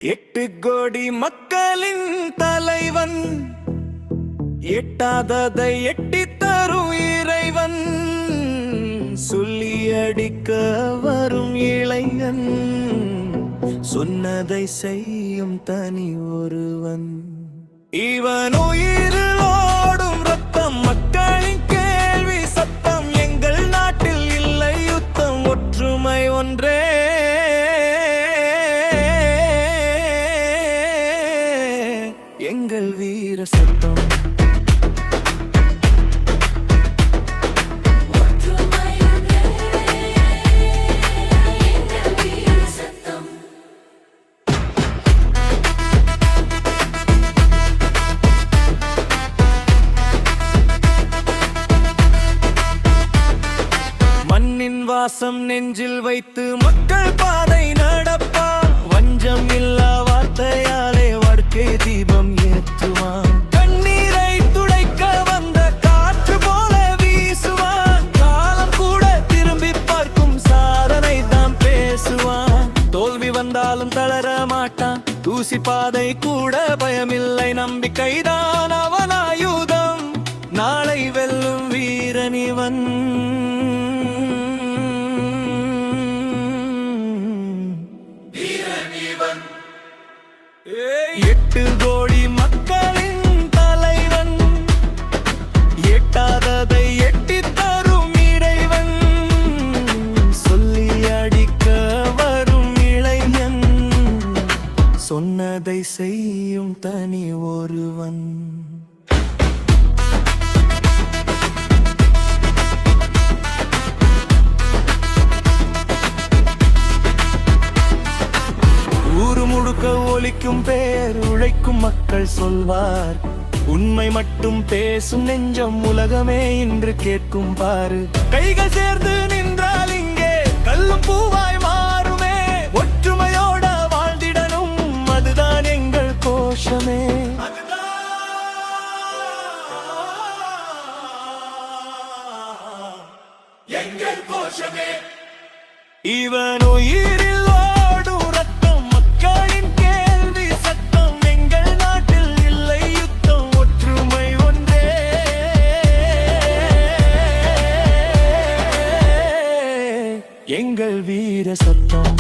8 கோடி மக்களின் தலைவன், எட்டாததை எட்டித் தரும் இறைவன், சொல்லி அடிக்க வரும் இளைஞன், சொன்னதை செய்யும் தனி ஒருவன். இவன் உயிரில் ஓடும் ரத்தம், மக்களின் கேள்வி சத்தம். எங்கள் நாட்டில் இல்லை யுத்தம், ஒற்றுமை ஒன்றே எங்கள் வீர சத்தம். மண்ணின் வாசம் நெஞ்சில் வைத்து மக்கள் பாதை நடப்பா. வஞ்சம் இல்லா வார்த்தையாலே வாழ்க்கை தீபம் ஏற்றுவான். கண்ணீரை துடைக்க வந்த காற்று போல வீசுவான். காலம் கூட திரும்பி பார்க்கும், சாதனை தான் பேசுவான். தோல்வி வந்தாலும் தளர மாட்டான், தூசி பாதை கூட பயமில்லை. நம்பிக்கைதான் அவன் ஆயுதம், நாளை வெல்லும் வீரனிவன். 8 கோடி மக்களின் தலைவன், எட்டாததை எட்டித் தரும் இறைவன், சொல்லி அடிக்க வரும் இளைஞன், சொன்னதை செய்யும் தனி ஒருவன். ஊரு முழுக்க ஒலிக்கும் பேர், உழைக்கும் மக்கள் சொல்வார். உண்மை மட்டும் பேசும் நெஞ்சம், உலகமே இன்று கேட்கும் பாரு. கைகள் சேர்ந்து நின்றால் இங்கே கல்லும் பூவாய் மாறுமே. ஒற்றுமையோட வாழ்ந்திடணும், அதுதான் எங்கள் கோஷமே. எங்கள் கோஷமே. இவன் உயிரில் ஓடும் ரத்தம், மக்களின் கேள்வி சத்தம். எங்கள் நாட்டில் இல்லை யுத்தம், ஒற்றுமை ஒன்றே எங்கள் வீர சத்தம்.